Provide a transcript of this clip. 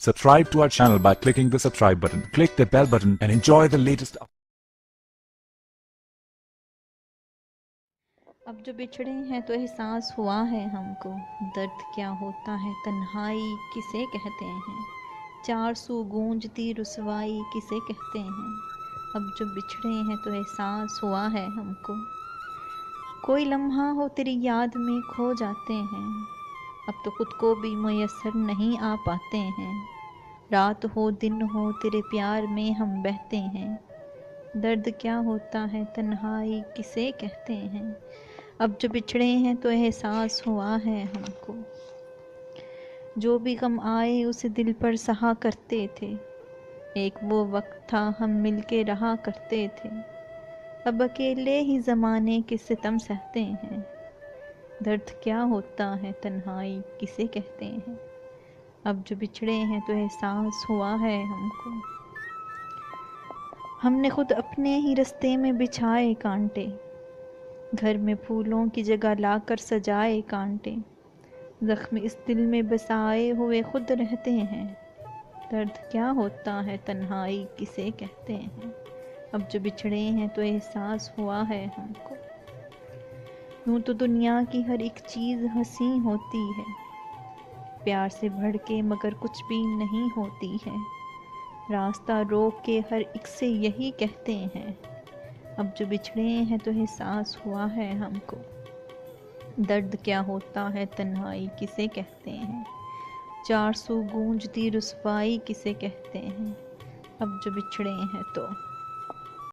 Subscribe to our channel by clicking the subscribe button. Click the bell button and enjoy the latest. اب جو بچھڑے ہیں تو احساس ہوا ہے ہم کو، درد کیا ہوتا ہے تنہائی کسے کہتے ہیں، چار سو گونجتی رسوائی کسے کہتے ہیں۔ اب جو بچھڑے ہیں تو احساس ہوا ہے ہم کو، کوئی لمحہ ہو تیری یاد میں کھو جاتے ہیں، اب تو خود کو بھی میسر نہیں آ پاتے ہیں، رات ہو دن ہو تیرے پیار میں ہم بہتے ہیں، درد کیا ہوتا ہے تنہائی کسے کہتے ہیں۔ اب جو بچھڑے ہیں تو احساس ہوا ہے ہم کو، جو بھی غم آئے اسے دل پر سہا کرتے تھے، ایک وہ وقت تھا ہم مل کے رہا کرتے تھے، اب اکیلے ہی زمانے کے ستم سہتے ہیں، درد کیا ہوتا ہے تنہائی کسے کہتے ہیں۔ اب جو بچھڑے ہیں تو احساس ہوا ہے ہم کو، ہم نے خود اپنے ہی رستے میں بچھائے کانٹے، گھر میں پھولوں کی جگہ لا کر سجائے کانٹے، زخم اس دل میں بسائے ہوئے خود رہتے ہیں، درد کیا ہوتا ہے تنہائی کسے کہتے ہیں۔ اب جو بچھڑے ہیں تو احساس ہوا ہے ہم کو، یوں تو دنیا کی ہر ایک چیز حسین ہوتی ہے، پیار سے بڑھ کے مگر کچھ بھی نہیں ہوتی ہے، راستہ روک کے ہر ایک سے یہی کہتے ہیں، اب جو بچھڑے ہیں تو احساس ہوا ہے ہم کو، درد کیا ہوتا ہے تنہائی کسے کہتے ہیں، چار سو گونجتی رسوائی کسے کہتے ہیں۔ اب جو بچھڑے ہیں تو